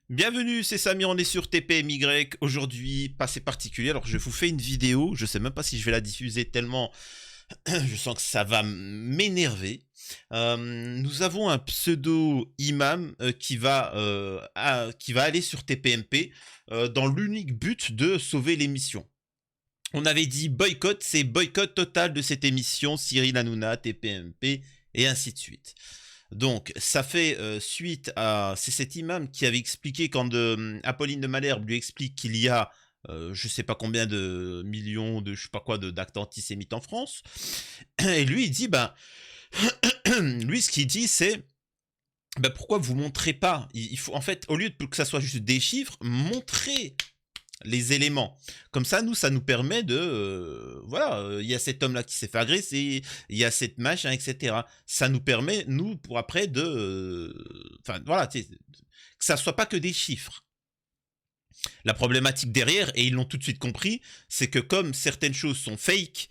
Bienvenue, c'est Samy, on est sur TPMY. Aujourd'hui, passé particulier. Alors, je vous fais une vidéo. Je sais même pas si je vais la diffuser tellement je sens que ça va m'énerver. Nous avons un pseudo imam qui va aller sur TPMP dans l'unique but de sauver l'émission. On avait dit boycott, c'est boycott total de cette émission, Cyril Hanouna, TPMP et ainsi de suite. Donc, ça fait suite à... C'est cet imam qui avait expliqué quand Apolline de Malherbe lui explique qu'il y a je sais pas combien de millions de je sais pas quoi d'actes antisémites en France. Et lui, il dit, ben... lui, ce qu'il dit, c'est... Ben, pourquoi vous montrez pas? Il faut, en fait, au lieu de que ça soit juste des chiffres, montrer les éléments. Comme ça, nous, ça nous permet de... voilà, il y a cet homme-là qui s'est fait agresser, il y a cette machin, etc. Ça nous permet, nous, pour après, de... Enfin, voilà, que ça soit pas que des chiffres. La problématique derrière, et ils l'ont tout de suite compris, c'est que comme certaines choses sont fake,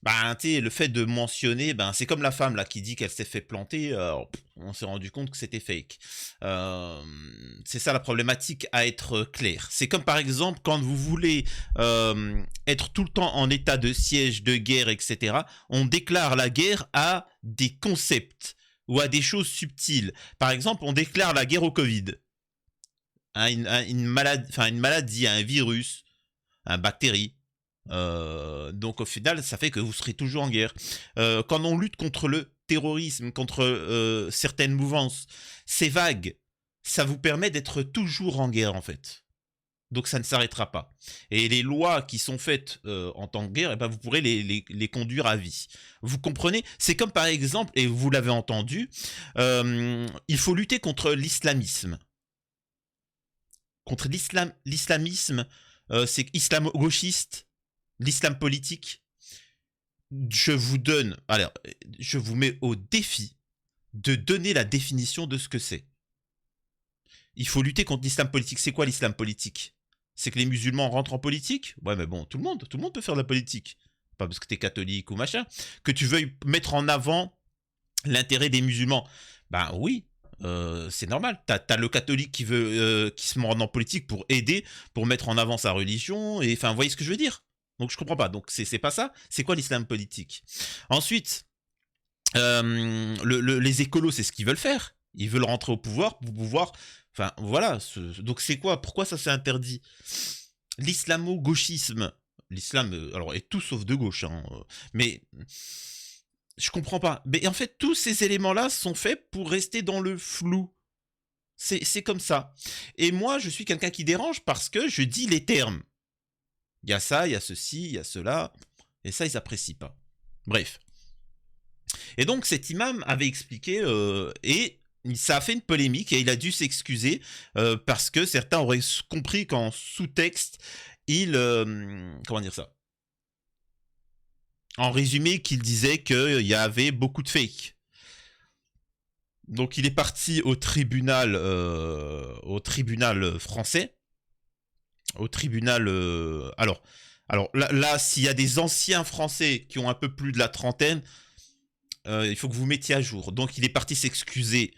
ben, le fait de mentionner, ben, c'est comme la femme là qui dit qu'elle s'est fait planter, on s'est rendu compte que c'était fake. C'est ça la problématique à être clair. C'est comme par exemple quand vous voulez être tout le temps en état de siège, de guerre, etc. On déclare la guerre à des concepts ou à des choses subtiles. Par exemple, on déclare la guerre au Covid. Une maladie, un virus, un bactérie. Donc au final, ça fait que vous serez toujours en guerre. Quand on lutte contre le terrorisme, contre certaines mouvances, c'est vague. Ça vous permet d'être toujours en guerre en fait. Donc ça ne s'arrêtera pas. Et les lois qui sont faites en temps de guerre, eh ben, vous pourrez les conduire à vie. Vous comprenez? C'est comme par exemple, et vous l'avez entendu, il faut lutter contre l'islamisme. Contre l'islamisme, c'est islamo-gauchiste, l'islam politique. Je vous mets au défi de donner la définition de ce que c'est. Il faut lutter contre l'islam politique. C'est quoi l'islam politique? C'est que les musulmans rentrent en politique? Ouais, mais bon, tout le monde peut faire de la politique. Pas parce que t'es catholique ou machin. Que tu veuilles mettre en avant l'intérêt des musulmans. Ben oui, c'est normal. T'as le catholique qui veut qui se rend en politique pour aider, pour mettre en avant sa religion, et enfin, vous voyez ce que je veux dire? Donc je comprends pas. Donc c'est pas ça. C'est quoi l'islam politique? Ensuite, les écolos, c'est ce qu'ils veulent faire. Ils veulent rentrer au pouvoir pour pouvoir. Enfin voilà. Donc c'est quoi? Pourquoi ça c'est interdit? L'islamo-gauchisme. L'islam, alors est tout sauf de gauche, hein, mais je comprends pas. Mais en fait, tous ces éléments-là sont faits pour rester dans le flou. C'est comme ça. Et moi, je suis quelqu'un qui dérange parce que je dis les termes. Il y a ça, il y a ceci, il y a cela. Et ça, ils apprécient pas. Bref. Et donc, cet imam avait expliqué, et ça a fait une polémique, et il a dû s'excuser, parce que certains auraient compris qu'en sous-texte, comment dire ça? En résumé, qu'il disait qu'il y avait beaucoup de fake. Donc il est parti au tribunal français, au tribunal. Alors là s'il y a des anciens Français qui ont un peu plus de la trentaine, il faut que vous mettiez à jour. Donc il est parti s'excuser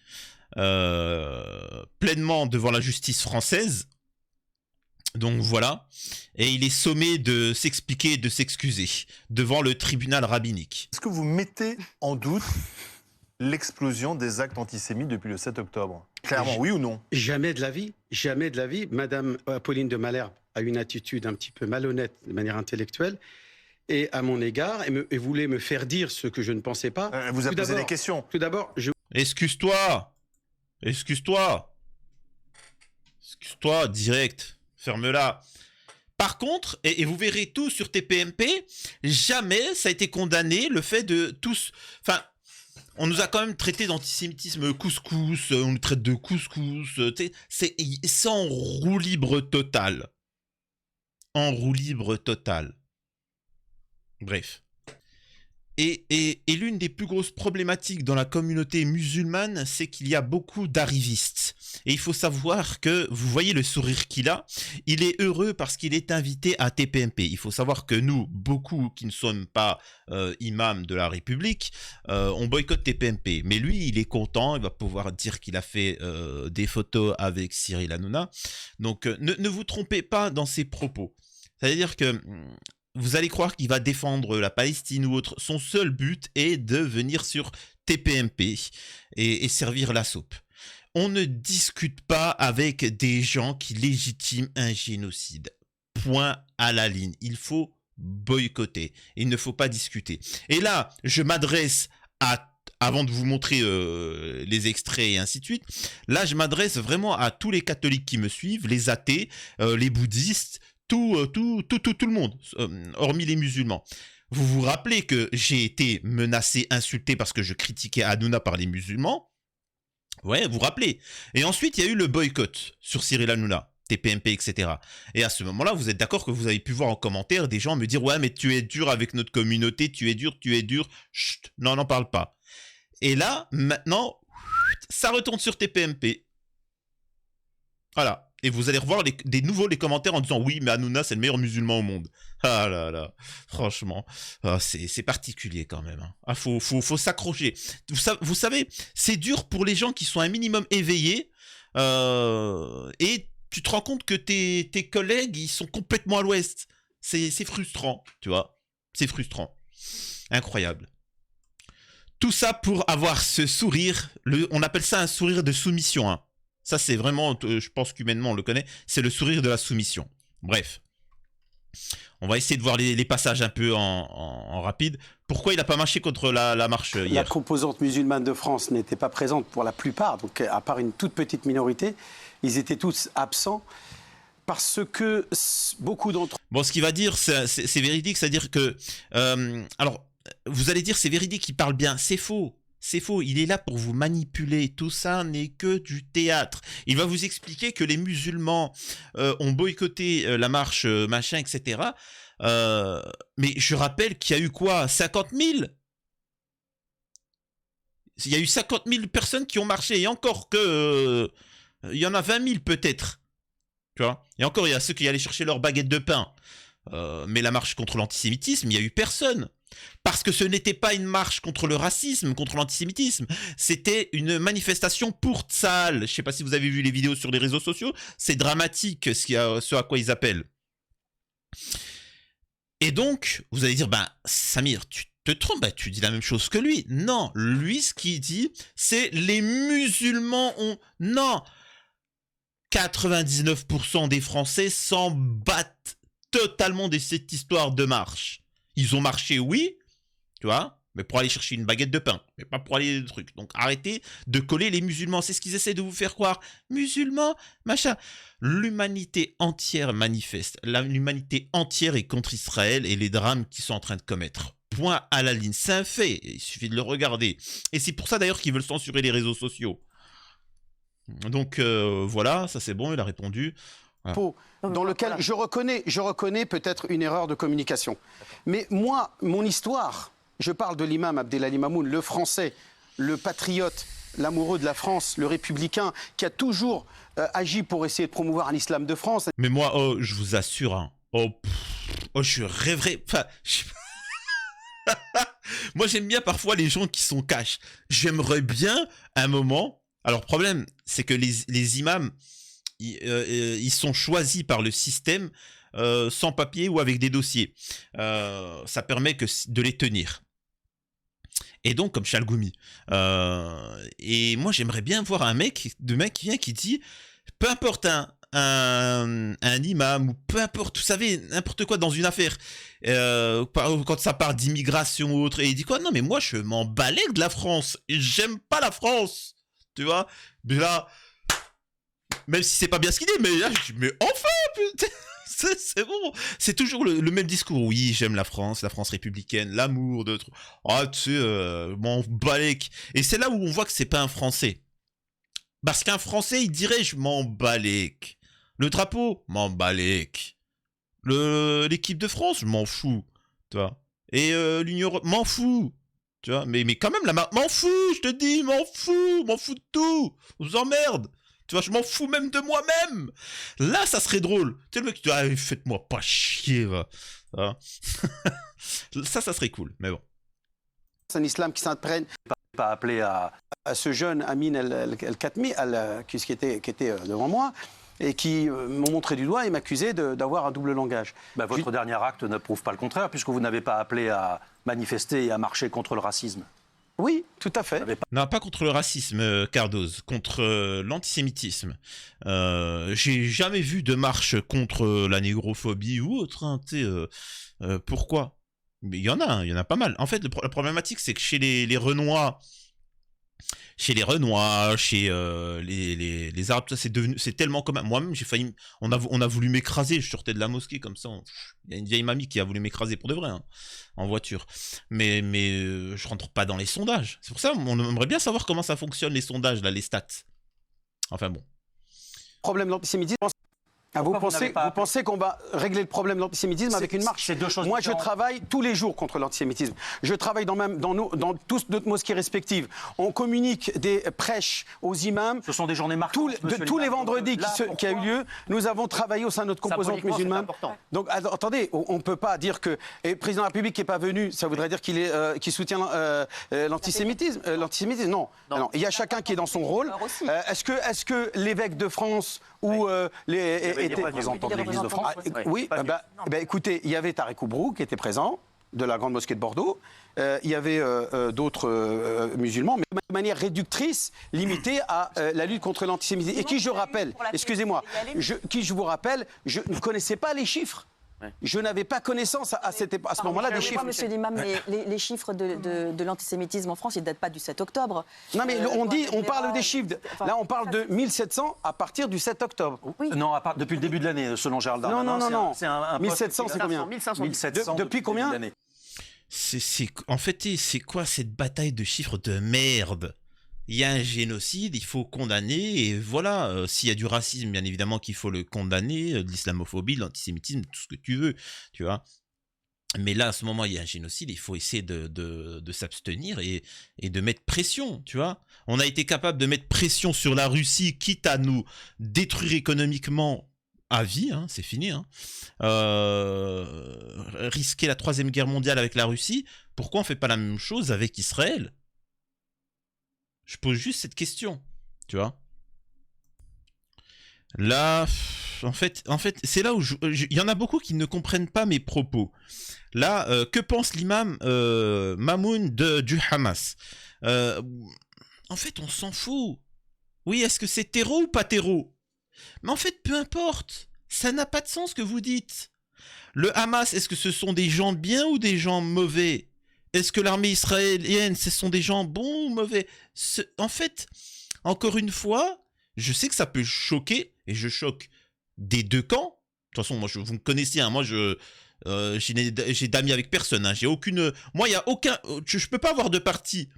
pleinement devant la justice française. Donc voilà, et il est sommé de s'expliquer et de s'excuser devant le tribunal rabbinique. Est-ce que vous mettez en doute l'explosion des actes antisémites depuis le 7 octobre? Clairement, oui ou non? Jamais de la vie, jamais de la vie. Madame Apolline de Malherbe a une attitude un petit peu malhonnête de manière intellectuelle et à mon égard et voulait me faire dire ce que je ne pensais pas. Vous a posé des questions. Tout d'abord, Excuse-toi, excuse-toi, excuse-toi, direct. Ferme-la. Par contre, et vous verrez tout sur TPMP, jamais ça a été condamné le fait de tous... Enfin, on nous a quand même traité d'antisémitisme couscous, on nous traite de couscous, c'est en roue libre totale. En roue libre totale. Bref. Et l'une des plus grosses problématiques dans la communauté musulmane, c'est qu'il y a beaucoup d'arrivistes. Et il faut savoir que, vous voyez le sourire qu'il a, il est heureux parce qu'il est invité à TPMP. Il faut savoir que nous, beaucoup qui ne sommes pas imams de la République, on boycotte TPMP. Mais lui, il est content, il va pouvoir dire qu'il a fait des photos avec Cyril Hanouna. Donc ne vous trompez pas dans ses propos. C'est-à-dire que vous allez croire qu'il va défendre la Palestine ou autre. Son seul but est de venir sur TPMP et servir la soupe. On ne discute pas avec des gens qui légitiment un génocide. Point à la ligne. Il faut boycotter. Il ne faut pas discuter. Et là, je m'adresse à... Avant de vous montrer les extraits et ainsi de suite, là, je m'adresse vraiment à tous les catholiques qui me suivent, les athées, les bouddhistes, tout le monde, hormis les musulmans. Vous vous rappelez que j'ai été menacé, insulté parce que je critiquais Hanouna par les musulmans? Ouais, vous vous rappelez. Et ensuite, il y a eu le boycott sur Cyril Hanouna, TPMP, etc. Et à ce moment-là, vous êtes d'accord que vous avez pu voir en commentaire des gens me dire « Ouais, mais tu es dur avec notre communauté, tu es dur. Chut, non, n'en parle pas. » Et là, maintenant, ça retourne sur TPMP. Voilà. Et vous allez revoir les commentaires en disant oui, mais Hanouna, c'est le meilleur musulman au monde. Ah là là, franchement, c'est particulier quand même. Hein. Ah, faut s'accrocher. Vous savez, c'est dur pour les gens qui sont un minimum éveillés. Et tu te rends compte que tes collègues, ils sont complètement à l'ouest. C'est frustrant, tu vois. C'est frustrant. Incroyable. Tout ça pour avoir ce sourire. On appelle ça un sourire de soumission, hein. Ça, c'est vraiment, je pense qu'humainement, on le connaît, c'est le sourire de la soumission. Bref. On va essayer de voir les passages un peu en rapide. Pourquoi il n'a pas marché contre la marche hier? La composante musulmane de France n'était pas présente pour la plupart, donc à part une toute petite minorité, ils étaient tous absents parce que beaucoup d'entre eux... Bon, ce qu'il va dire, c'est véridique, c'est-à-dire que... alors, vous allez dire, c'est véridique, il parle bien, c'est faux. C'est faux, il est là pour vous manipuler. Tout ça n'est que du théâtre. Il va vous expliquer que les musulmans ont boycotté la marche, machin, etc. Mais je rappelle qu'il y a eu quoi? 50 000? Il y a eu 50 000 personnes qui ont marché. Et encore que... il y en a 20 000 peut-être. Tu vois? Et encore, il y a ceux qui allaient chercher leur baguette de pain. Mais la marche contre l'antisémitisme, il n'y a eu personne. Parce que ce n'était pas une marche contre le racisme, contre l'antisémitisme. C'était une manifestation pour Tsahal. Je ne sais pas si vous avez vu les vidéos sur les réseaux sociaux. C'est dramatique ce à quoi ils appellent. Et donc, vous allez dire, ben, Samir, tu te trompes, ben, tu dis la même chose que lui. Non, lui, ce qu'il dit, c'est les musulmans ont... Non, 99% des Français s'en battent totalement de cette histoire de marche. Ils ont marché, oui, tu vois, mais pour aller chercher une baguette de pain, mais pas pour aller des trucs. Donc arrêtez de coller les musulmans, c'est ce qu'ils essaient de vous faire croire. Musulmans, machin. L'humanité entière manifeste. L'humanité entière est contre Israël et les drames qu'ils sont en train de commettre. Point à la ligne, c'est un fait, il suffit de le regarder. Et c'est pour ça d'ailleurs qu'ils veulent censurer les réseaux sociaux. Donc voilà, ça c'est bon, il a répondu. Voilà. Dans lequel je reconnais peut-être une erreur de communication. Mais moi, mon histoire, je parle de l'imam Abdelali Mamoun, le français, le patriote, l'amoureux de la France, le républicain, qui a toujours agi pour essayer de promouvoir un islam de France. Mais moi, je vous assure, hein, je rêverais... Enfin, moi, j'aime bien parfois les gens qui sont cash. J'aimerais bien, un moment... Alors, le problème, c'est que les imams... Ils sont choisis par le système sans papier ou avec des dossiers. Ça permet de les tenir. Et donc, comme Chalgoumi. Et moi, j'aimerais bien voir un mec qui vient qui dit, peu importe un imam ou peu importe, vous savez, n'importe quoi dans une affaire, quand ça part d'immigration ou autre, et il dit quoi? Non, mais moi, je m'en balèque de la France. J'aime pas la France. Tu vois? Mais là... Même si c'est pas bien ce qu'il dit, mais enfin, putain, c'est bon. C'est toujours le même discours. Oui, j'aime la France républicaine, l'amour de... Ah, tu sais, m'en balèque. Et c'est là où on voit que c'est pas un Français. Parce qu'un Français, il dirait, je m'en balèque. Le drapeau, m'en balèque. L'équipe de France, je m'en fous. Tu vois. Et l'Union Européenne, m'en fous. Tu vois, mais quand même, m'en fous, je te dis, m'en fous de tout. On vous emmerde. Tu vois, je m'en fous même de moi-même. Là, ça serait drôle. Tu sais, le mec qui dit, ah, faites-moi pas chier, va. Hein. Ça serait cool, mais bon. C'est un islam qui s'imprègne. Pas appelé à Ce jeune Amin El-Khatmi, qui était devant moi, et qui m'ont montré du doigt et m'accusait d'avoir un double langage. votre dernier acte ne prouve pas le contraire, puisque vous n'avez pas appelé à manifester et à marcher contre le racisme. Oui, tout à fait. Non, pas contre le racisme, Cardoz, contre l'antisémitisme. J'ai jamais vu de marche contre la négrophobie ou autre. Hein, pourquoi? Mais il y en a pas mal. En fait, la problématique, c'est que chez les Renois, chez les Arabes, c'est tellement commun. Moi-même, j'ai failli, on a voulu m'écraser. Je sortais de la mosquée comme ça. Il y a une vieille mamie qui a voulu m'écraser pour de vrai, hein, en voiture. Mais je rentre pas dans les sondages. C'est pour ça, on aimerait bien savoir comment ça fonctionne les sondages, là, les stats. Enfin bon. Problème de l'antisémitisme. Vous pensez qu'on va régler le problème de l'antisémitisme avec une marche? C'est deux choses Moi, différentes. je travaille tous les jours contre l'antisémitisme. Je travaille dans tous notre mosquées respectives. On communique des prêches aux imams. Ce sont des journées marquantes. Tous les vendredis qui a eu lieu, nous avons travaillé au sein de notre composante musulmane. Donc, attendez, on ne peut pas dire que le président de la République n'est pas venu, ça voudrait dire qu'il soutient l'antisémitisme. L'antisémitisme, non. Il y a chacun qui est dans son rôle. Est-ce que l'évêque de France ou des représentants de l'Église de France. Oui, écoutez, il y avait Tarek Oubrou qui était présent, de la Grande Mosquée de Bordeaux. Il y avait d'autres musulmans, mais de manière réductrice, limitée à la lutte contre l'antisémitisme. Et qui, je rappelle, excusez-moi, je vous rappelle, je ne connaissais pas les chiffres. Je n'avais pas connaissance à ce moment-là des chiffres. Monsieur l'imam, mais les chiffres de l'antisémitisme en France, ils ne datent pas du 7 octobre. Non, mais on parle des chiffres. Là, on parle de 1700 à partir du 7 octobre. Oui. Non, depuis le début de l'année, selon Gérald Darmanin. Non. C'est un 1700, c'est combien? 1700 depuis combien? En fait, c'est quoi cette bataille de chiffres de merde? Il y a un génocide, il faut condamner, et voilà, s'il y a du racisme, bien évidemment qu'il faut le condamner, de l'islamophobie, de l'antisémitisme, tout ce que tu veux, tu vois. Mais là, à ce moment, il y a un génocide, il faut essayer de s'abstenir et de mettre pression, tu vois. On a été capable de mettre pression sur la Russie, quitte à nous détruire économiquement à vie, hein, c'est fini, hein. Risquer la 3e guerre mondiale avec la Russie, pourquoi on fait pas la même chose avec Israël? Je pose juste cette question, tu vois. Là, en fait, c'est là où il y en a beaucoup qui ne comprennent pas mes propos. Là, que pense l'imam Mamoun du Hamas? En fait, on s'en fout. Oui, est-ce que c'est terreau ou pas terreau? Mais en fait, peu importe. Ça n'a pas de sens ce que vous dites. Le Hamas, est-ce que ce sont des gens bien ou des gens mauvais? Est-ce que l'armée israélienne, ce sont des gens bons ou mauvais? En fait, encore une fois, je sais que ça peut choquer, et je choque des deux camps. De toute façon, moi, vous me connaissez, hein, moi, j'ai d'amis avec personne. Hein, j'ai aucune... Moi, il n'y a aucun... Je peux pas avoir de parti.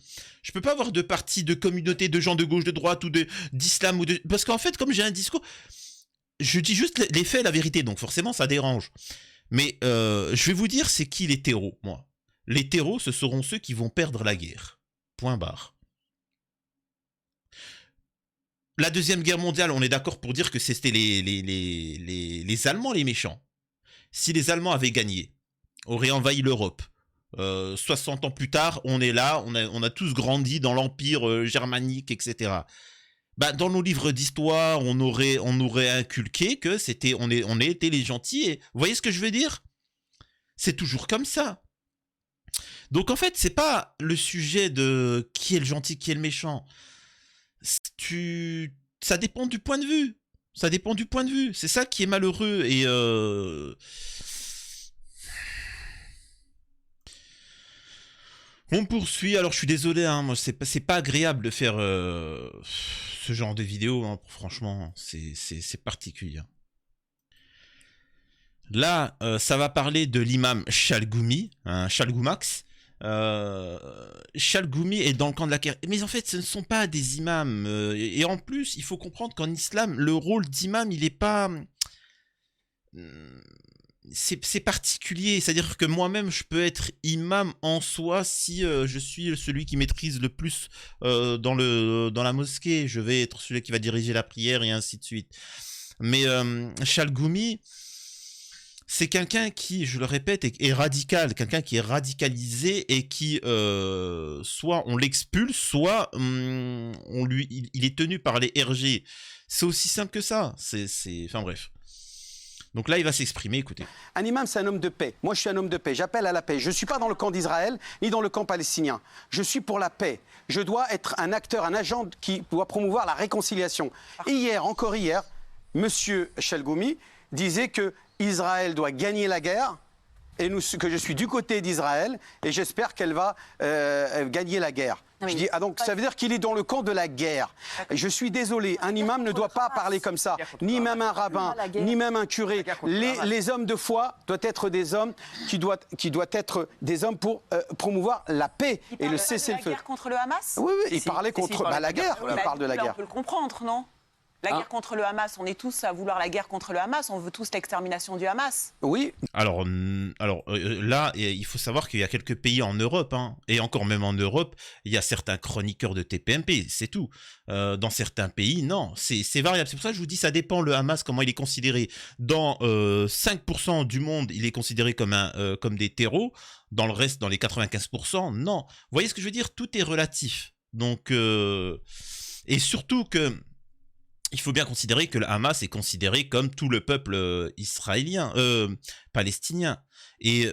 Je peux pas avoir de parti, de communauté, de gens de gauche, de droite, ou d'islam, ou de... Parce qu'en fait, comme j'ai un discours... Je dis juste les faits, la vérité, donc forcément, ça dérange. Mais je vais vous dire, c'est qui les terreaux, moi? Les terreaux, ce seront ceux qui vont perdre la guerre. Point barre. La 2e guerre mondiale, on est d'accord pour dire que c'était les Allemands les méchants. Si les Allemands avaient gagné, auraient envahi l'Europe, 60 ans plus tard, on est là, on a tous grandi dans l'empire germanique, etc. Bah, dans nos livres d'histoire, on aurait inculqué que on était les gentils. Et, vous voyez ce que je veux dire? C'est toujours comme ça. Donc en fait, c'est pas le sujet de qui est le gentil, qui est le méchant. Ça dépend du point de vue. Ça dépend du point de vue. C'est ça qui est malheureux. Et on poursuit. Alors je suis désolé, hein, moi c'est pas agréable de faire ce genre de vidéo. Hein, franchement, c'est particulier. Là, ça va parler de l'imam Chalgoumi, hein, Chalgoumax. Chalgoumi est dans le camp de la guerre. Mais en fait, ce ne sont pas des imams. Et en plus, il faut comprendre qu'en islam, le rôle d'imam, il n'est pas... c'est particulier, c'est-à-dire que moi-même je peux être imam en soi si je suis celui qui maîtrise le plus dans la mosquée, je vais être celui qui va diriger la prière et ainsi de suite. Mais Chalgoumi, c'est quelqu'un qui, je le répète, est radical, quelqu'un qui est radicalisé et qui soit on l'expulse, soit il est tenu par les RG. C'est aussi simple que ça. Enfin bref. Donc là, il va s'exprimer, écoutez. Un imam, c'est un homme de paix. Moi, je suis un homme de paix. J'appelle à la paix. Je ne suis pas dans le camp d'Israël, ni dans le camp palestinien. Je suis pour la paix. Je dois être un acteur, un agent qui doit promouvoir la réconciliation. Hier, encore hier, M. Chalgoumi disait que Israël doit gagner la guerre et que je suis du côté d'Israël et j'espère qu'elle va gagner la guerre. Je dis, donc ça veut dire qu'il est dans le camp de la guerre. Je suis désolé, un imam ne doit pas parler comme ça, ni même un rabbin, ni même un curé. Les hommes de foi doivent être des hommes qui doivent être des hommes pour promouvoir la paix et le cessez-le-feu. La guerre contre le Hamas? Oui, il parlait contre la guerre. Il parle de la guerre. On peut le comprendre, non? La guerre contre le Hamas, on est tous à vouloir la guerre contre le Hamas, on veut tous l'extermination du Hamas. Oui. Alors là, il faut savoir qu'il y a quelques pays en Europe, hein, et encore même en Europe, il y a certains chroniqueurs de TPMP, c'est tout. Dans certains pays, non, c'est variable. C'est pour ça que je vous dis, ça dépend le Hamas, comment il est considéré. Dans 5% du monde, il est considéré comme des terreaux. Dans le reste, dans les 95%, non. Vous voyez ce que je veux dire? Tout est relatif. Donc, et surtout que il faut bien considérer que le Hamas est considéré comme tout le peuple palestinien. Et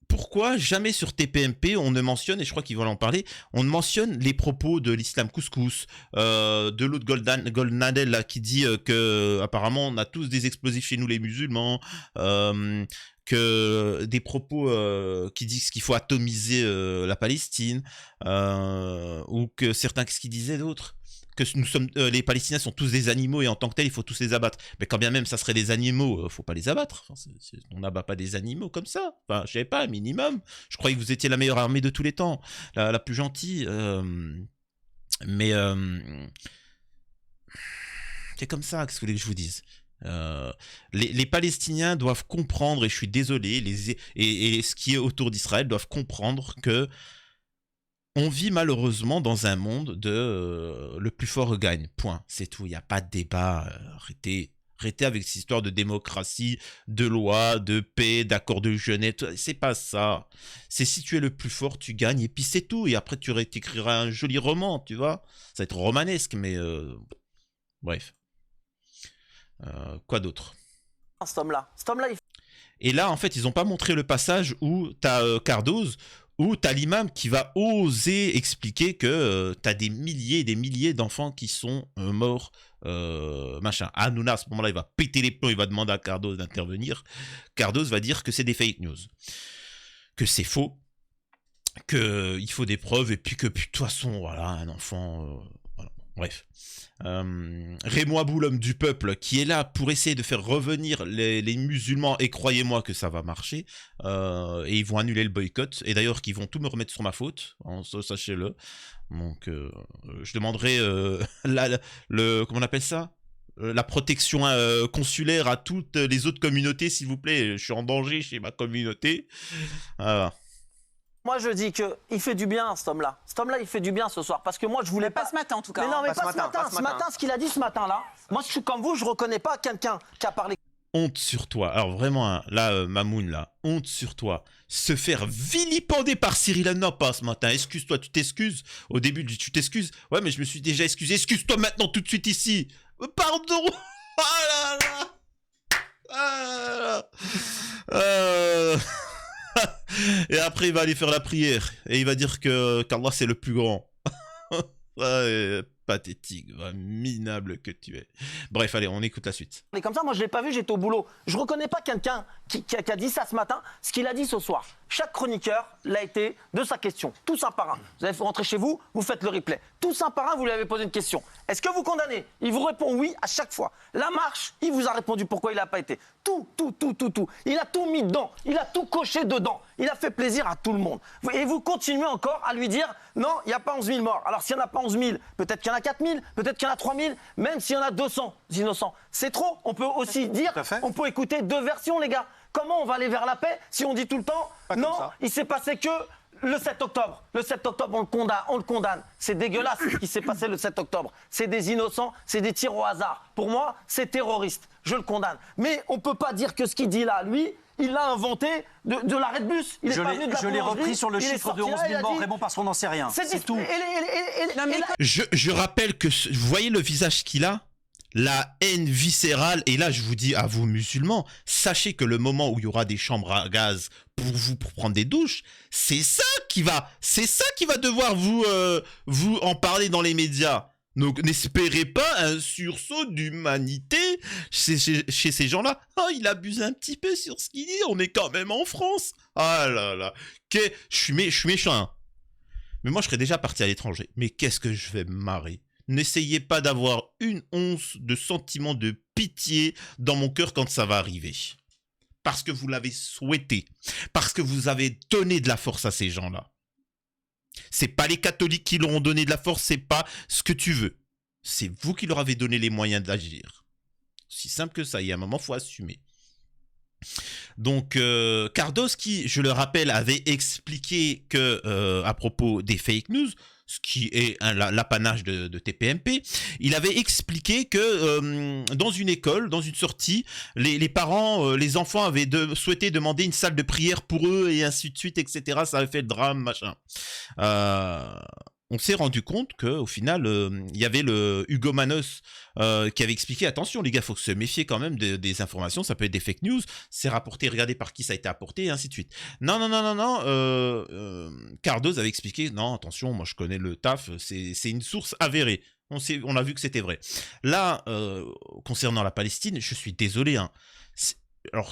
pourquoi jamais sur TPMP on ne mentionne, et je crois qu'ils vont en parler, on ne mentionne les propos de l'islam couscous, de l'autre Golnadel là, qui dit que apparemment on a tous des explosifs chez nous les musulmans, que des propos qui disent qu'il faut atomiser la Palestine, ou que certains, qu'est-ce qu'ils disaient d'autres? Que nous sommes, les Palestiniens sont tous des animaux et en tant que tels, il faut tous les abattre. Mais quand bien même ça serait des animaux, faut pas les abattre. Enfin, on n'abat pas des animaux comme ça. Enfin, je savais pas, un minimum. Je croyais que vous étiez la meilleure armée de tous les temps, la plus gentille. Mais c'est comme ça. Qu'est-ce que vous voulez que je vous dise? Les Palestiniens doivent comprendre, et je suis désolé, et ce qui est autour d'Israël doivent comprendre que on vit malheureusement dans un monde de le plus fort gagne. Point. C'est tout. Il n'y a pas de débat. Arrêtez avec cette histoire de démocratie, de loi, de paix, d'accord de Genève. C'est pas ça. C'est si tu es le plus fort, tu gagnes et puis c'est tout. Et après, tu écriras un joli roman, tu vois. Ça va être romanesque, mais bref. Quoi d'autre? Cet homme-là, Et là, en fait, ils n'ont pas montré le passage où tu as Cardoz, où tu as l'imam qui va oser expliquer que tu as des milliers d'enfants qui sont morts, machin. Hanouna, à ce moment-là, il va péter les plombs, il va demander à Cardoz d'intervenir. Cardoz va dire que c'est des fake news, que c'est faux, qu'il faut des preuves, et puis que, de toute façon, voilà, un enfant... voilà. Bref. Raymond Abou, l'homme du peuple, qui est là pour essayer de faire revenir les musulmans, et croyez-moi que ça va marcher, et ils vont annuler le boycott, et d'ailleurs qu'ils vont tout me remettre sur ma faute, sachez-le. Donc je demanderai comment on appelle ça, la protection consulaire à toutes les autres communautés, s'il vous plaît. Je suis en danger chez ma communauté. Voilà. Moi, je dis qu'il fait du bien, cet homme-là. Cet homme-là, il fait du bien ce soir. Parce que moi, je voulais pas ce matin, en tout cas. Mais non, mais Pas pas ce matin. Ce matin, ce qu'il a dit ce matin-là, moi, je suis comme vous, je reconnais pas quelqu'un qui a parlé. Honte sur toi. Alors vraiment, hein, là, Mamoun, là, honte sur toi. Se faire vilipender par Cyril Hanouna, pas ce matin. Excuse-toi, tu t'excuses. Au début, tu t'excuses. Ouais, mais je me suis déjà excusé. Excuse-toi maintenant, tout de suite ici. Pardon. Ah là là. Ah là là. Et après, il va aller faire la prière. Et il va dire qu'Allah, c'est le plus grand. Ouais, pathétique, minable que tu es. Bref, allez, on écoute la suite. Et comme ça, moi, je l'ai pas vu, j'étais au boulot. Je reconnais pas quelqu'un qui a dit ça ce matin, ce qu'il a dit ce soir. Chaque chroniqueur l'a été de sa question, tous un par un. Vous allez rentrer chez vous, vous faites le replay. Tous un par un, vous lui avez posé une question. Est-ce que vous condamnez? Il vous répond oui à chaque fois. La marche, il vous a répondu pourquoi il n'a pas été. Tout. Il a tout mis dedans. Il a tout coché dedans. Il a fait plaisir à tout le monde. Et vous continuez encore à lui dire non, il n'y a pas 11 000 morts. Alors s'il n'y en a pas 11 000, peut-être qu'il y en a y en a 4000, peut-être qu'il y en a 3000, même s'il y en a 200 innocents. C'est trop. On peut aussi dire, on peut écouter deux versions, les gars. Comment on va aller vers la paix si on dit tout le temps, non, il s'est passé que le 7 octobre. Le 7 octobre, on le condamne. C'est dégueulasse ce qui s'est passé le 7 octobre. C'est des innocents, c'est des tirs au hasard. Pour moi, c'est terroriste. Je le condamne. Mais on ne peut pas dire que ce qu'il dit là, lui, il l'a inventé de l'arrêt de bus. Il est pas venu de la je l'ai boulangerie, repris sur le il est chiffre de sorti 11 là, 000 il a morts, dit- Raymond, parce qu'on n'en sait rien. C'est tout. Je rappelle que vous voyez le visage qu'il a, la haine viscérale, et là je vous dis à vous musulmans, sachez que le moment où il y aura des chambres à gaz pour vous pour prendre des douches, c'est ça qui va devoir vous en parler dans les médias. Donc n'espérez pas un sursaut d'humanité chez ces gens-là. Oh, il abuse un petit peu sur ce qu'il dit, on est quand même en France. Ah là là, je suis méchant. Hein. Mais moi je serais déjà parti à l'étranger. Mais qu'est-ce que je vais me marrer. N'essayez pas d'avoir une once de sentiment de pitié dans mon cœur quand ça va arriver. Parce que vous l'avez souhaité. Parce que vous avez donné de la force à ces gens-là. C'est pas les catholiques qui leur ont donné de la force, c'est pas ce que tu veux. C'est vous qui leur avez donné les moyens d'agir. Aussi simple que ça, il y a un moment, il faut assumer. Donc, Cardos, qui, je le rappelle, avait expliqué que, à propos des fake news, ce qui est l'apanage de TPMP, il avait expliqué que dans une école, dans une sortie, les parents, les enfants avaient souhaité demander une salle de prière pour eux et ainsi de suite, etc. Ça avait fait le drame, machin. On s'est rendu compte qu'au final, il y avait le Hugo Manos qui avait expliqué, attention les gars, il faut se méfier quand même des informations, ça peut être des fake news, c'est rapporté, regardez par qui ça a été apporté, et ainsi de suite. Non, Cardoz avait expliqué, non, attention, moi je connais le taf, c'est une source avérée. On a vu que c'était vrai. Là, concernant la Palestine, je suis désolé. Hein. Alors,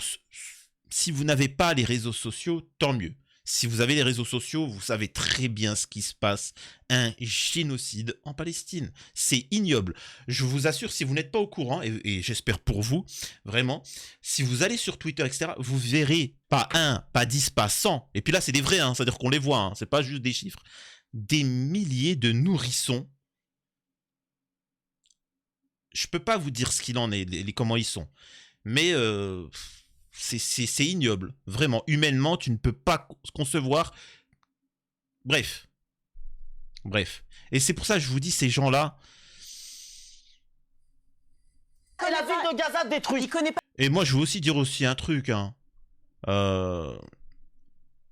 si vous n'avez pas les réseaux sociaux, tant mieux. Si vous avez les réseaux sociaux, vous savez très bien ce qui se passe. Un génocide en Palestine. C'est ignoble. Je vous assure, si vous n'êtes pas au courant, et j'espère pour vous, vraiment, si vous allez sur Twitter, etc., vous verrez pas 1, pas 10, pas 100. Et puis là, c'est des vrais, hein, c'est-à-dire qu'on les voit, hein, c'est pas juste des chiffres. Des milliers de nourrissons. Je peux pas vous dire ce qu'il en est, comment ils sont. Mais... c'est ignoble, vraiment. Humainement, tu ne peux pas concevoir. Bref. Et c'est pour ça que je vous dis, ces gens-là... Et la ville de Gaza détruite. Il connaît pas. Et moi, je veux aussi dire un truc. Hein.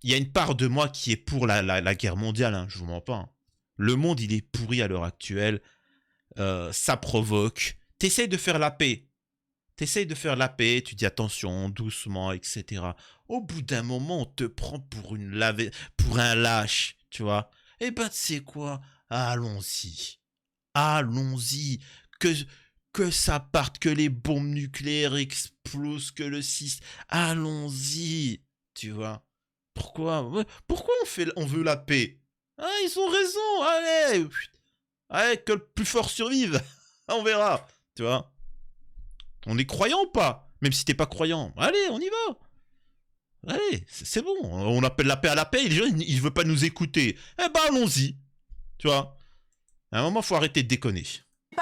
Y a une part de moi qui est pour la guerre mondiale, hein, je vous mens pas. Hein. Le monde, il est pourri à l'heure actuelle. Ça provoque. T'essayes de faire la paix. Tu dis attention, doucement, etc. Au bout d'un moment, on te prend pour un lâche, tu vois. Eh ben, tu sais quoi? Allons-y. Que ça parte, que les bombes nucléaires explosent, que le système... Allons-y, tu vois. Pourquoi on veut la paix? Ah, ils ont raison, allez, que le plus fort survive. On verra, tu vois. On est croyant ou pas? Même si t'es pas croyant. Allez, on y va. Allez, c'est bon. On appelle la paix à la paix. Les gens, ils veulent pas nous écouter. Eh ben, allons-y. Tu vois. À un moment, faut arrêter de déconner.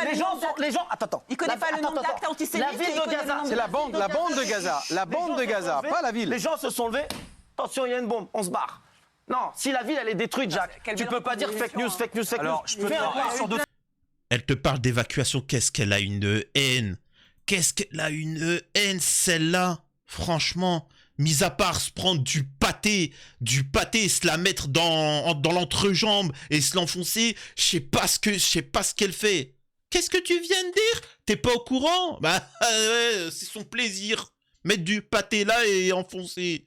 Les gens, attends. Il connaît pas le nombre d'actes antisémites. La ville de Gaza. C'est la bande de Gaza. La bande de Gaza, pas la ville. Les gens se sont levés. Attention, il y a une bombe, on se barre. Non, si la ville, elle est détruite, Jacques, tu peux pas dire fake news. Alors, je peux faire sur deux. Elle te parle d'évacuation. Qu'est-ce qu'elle a une haine. Qu'est-ce qu'elle a une haine, celle-là. Franchement, mis à part se prendre du pâté, se la mettre dans l'entrejambe et se l'enfoncer, je sais pas ce qu'elle fait. Qu'est-ce que tu viens de dire? T'es pas au courant? Bah ouais, c'est son plaisir. Mettre du pâté là et enfoncer.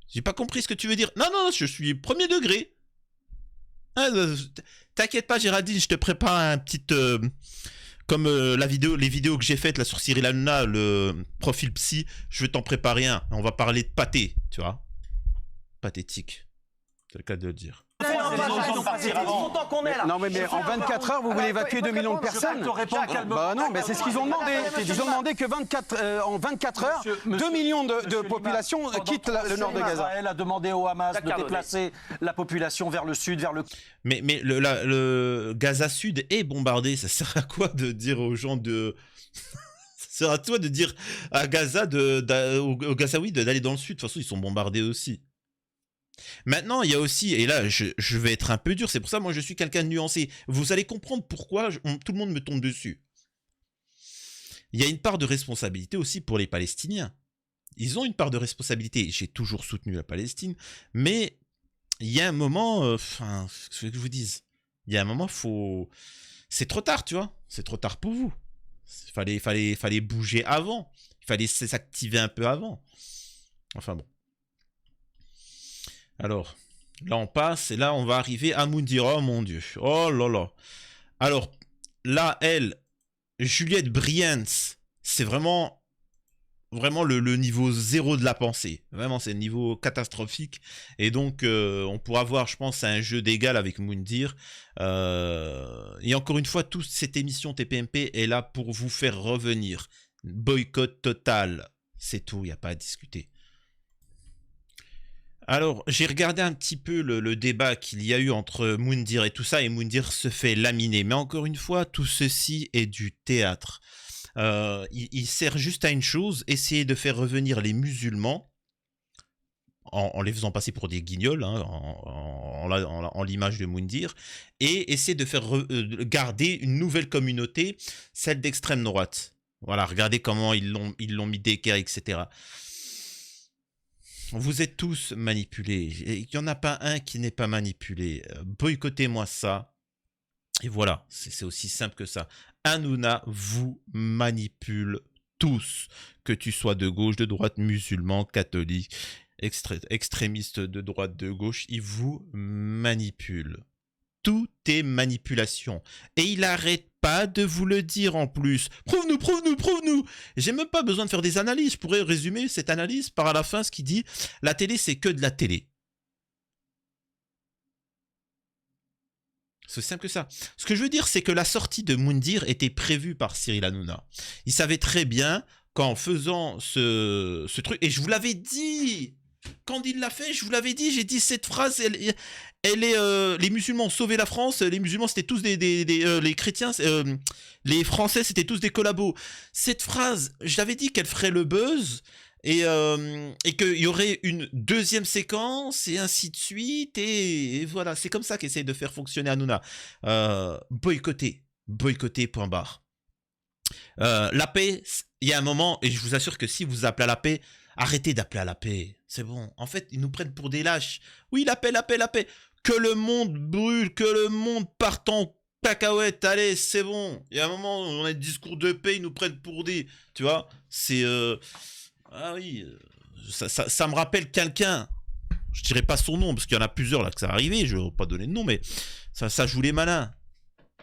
J'ai pas compris ce que tu veux dire. Non, je suis premier degré. T'inquiète pas, Géraldine, je te prépare un petit... Comme les vidéos que j'ai faites là sur Cyril Hanouna, le profil psy, je vais t'en préparer un. On va parler de pâté, tu vois. Pathétique. C'est le cas de le dire. Fois longtemps qu'on est là. Non, mais en 24 heures, vous voulez évacuer 2 millions de personnes? Bah non, mais c'est ce qu'ils ont demandé. Ils ont demandé que en 24 heures, 2 millions de population quittent le nord de Gaza. Israël a demandé au Hamas de déplacer la population vers le sud, vers le... Mais le Gaza Sud est bombardé. Ça sert à quoi de dire aux gens de... Ça sert à toi de dire à Gaza, aux Gazaouis d'aller dans le sud. De toute façon, ils sont bombardés aussi. Maintenant, il y a aussi, et là, je vais être un peu dur, c'est pour ça, moi, je suis quelqu'un de nuancé. Vous allez comprendre pourquoi tout le monde me tombe dessus. Il y a une part de responsabilité aussi pour les Palestiniens. Ils ont une part de responsabilité. J'ai toujours soutenu la Palestine, mais il y a un moment, enfin, ce que je vous dise, il y a un moment, c'est trop tard, tu vois. C'est trop tard pour vous. Il fallait bouger avant. Il fallait s'activer un peu avant. Enfin bon. Alors, là on passe et là on va arriver à Moundir. Oh mon Dieu. Oh là là. Alors, là, Juliette Briens, c'est vraiment le niveau zéro de la pensée. Vraiment, c'est le niveau catastrophique. Et donc, on pourra voir, je pense, un jeu d'égal avec Moundir. Et encore une fois, toute cette émission TPMP est là pour vous faire revenir. Boycott total. C'est tout, il n'y a pas à discuter. Alors, j'ai regardé un petit peu le débat qu'il y a eu entre Moundir et tout ça, et Moundir se fait laminer. Mais encore une fois, tout ceci est du théâtre. Il sert juste à une chose, essayer de faire revenir les musulmans, en les faisant passer pour des guignols, hein, en l'image de Moundir, et essayer de faire garder une nouvelle communauté, celle d'extrême droite. Voilà, regardez comment ils l'ont mis d'équerre, etc. Vous êtes tous manipulés. Il n'y en a pas un qui n'est pas manipulé. Boycottez-moi ça. Et voilà, c'est aussi simple que ça. Hanouna vous manipule tous. Que tu sois de gauche, de droite, musulman, catholique, extrémiste de droite, de gauche, il vous manipule. Tout est manipulation. Et il n'arrête pas de vous le dire en plus. Prouve-nous, prouve-nous, prouve-nous. J'ai même pas besoin de faire des analyses. Je pourrais résumer cette analyse par à la fin ce qui dit la télé, c'est que de la télé. C'est simple que ça. Ce que je veux dire, c'est que la sortie de Moundir était prévue par Cyril Hanouna. Il savait très bien qu'en faisant ce truc, et je vous l'avais dit, quand il l'a fait, je vous l'avais dit, j'ai dit cette phrase, elle est, les musulmans ont sauvé la France, les musulmans c'était tous les chrétiens, les Français c'était tous des collabos. Cette phrase, je l'avais dit qu'elle ferait le buzz, et qu'il y aurait une deuxième séquence, et ainsi de suite, et voilà, c'est comme ça qu'essaye de faire fonctionner Hanouna. Boycotter, point barre. La paix, il y a un moment, et je vous assure que si vous appelez à la paix, arrêtez d'appeler à la paix, c'est bon. En fait, ils nous prennent pour des lâches. Oui, la paix, la paix, la paix. Que le monde brûle, que le monde parte en cacahuète, allez, c'est bon. Il y a un moment, on a des discours de paix, ils nous prennent pour des... Tu vois, c'est... Ah oui, ça me rappelle quelqu'un. Je dirais pas son nom, parce qu'il y en a plusieurs là que ça arrivé, je ne vais pas donner de nom, mais ça joue les malins.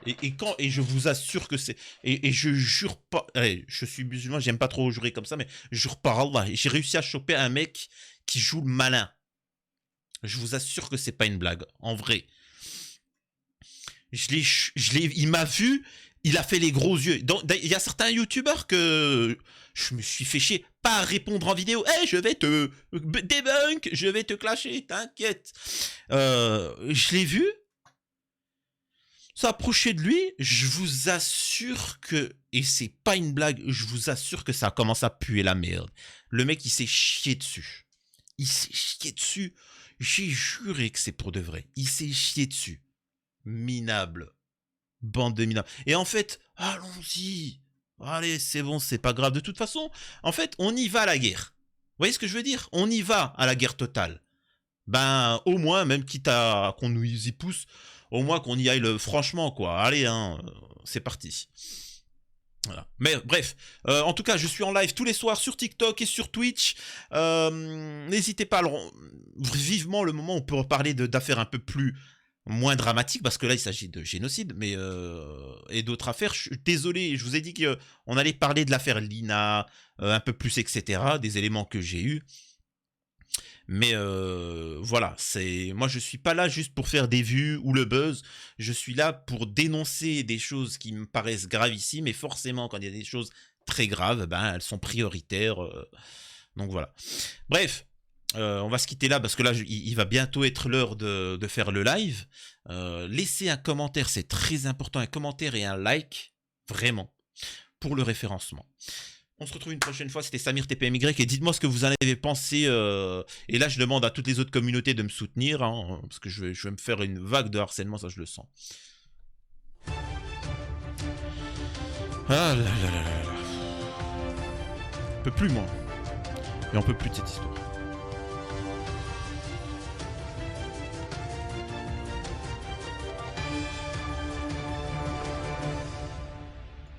Et je vous assure que c'est... Et je jure pas... Allez, je suis musulman, j'aime pas trop jurer comme ça, mais je jure par Allah, j'ai réussi à choper un mec qui joue le malin. Je vous assure que c'est pas une blague, en vrai. Il m'a vu, il a fait les gros yeux. Il y a certains youtubeurs que je me suis fait chier, pas à répondre en vidéo. Hey, je vais te débunk, je vais te clasher, t'inquiète. Je l'ai vu. S'approcher de lui, je vous assure que, et c'est pas une blague, je vous assure que ça commence à puer la merde. Le mec, il s'est chié dessus. Il s'est chié dessus. J'ai juré que c'est pour de vrai. Il s'est chié dessus. Minable. Bande de minables. Et en fait, allons-y. Allez, c'est bon, c'est pas grave. De toute façon, en fait, on y va à la guerre. Vous voyez ce que je veux dire? On y va à la guerre totale. Ben, au moins, même quitte à qu'on nous y pousse, au moins qu'on y aille franchement, quoi. Allez, hein, c'est parti. Voilà. Mais bref, en tout cas, je suis en live tous les soirs sur TikTok et sur Twitch. N'hésitez pas, alors, vivement le moment où on peut reparler d'affaires un peu moins dramatiques, parce que là, il s'agit de génocide, mais et d'autres affaires. Je suis désolé, je vous ai dit qu'on allait parler de l'affaire Lina, un peu plus, etc., des éléments que j'ai eus. Mais voilà, moi je suis pas là juste pour faire des vues ou le buzz. Je suis là pour dénoncer des choses qui me paraissent gravissimes. Et forcément, quand il y a des choses très graves, ben elles sont prioritaires. Donc voilà. Bref, on va se quitter là parce que là, il va bientôt être l'heure de faire le live. Laissez un commentaire, c'est très important. Un commentaire et un like, vraiment, pour le référencement. On se retrouve une prochaine fois, c'était Samir TPMY et dites-moi ce que vous en avez pensé. Et là, je demande à toutes les autres communautés de me soutenir, hein, parce que je vais me faire une vague de harcèlement, ça je le sens. Ah là là là là là. On peut plus, moi. Et on peut plus de cette histoire.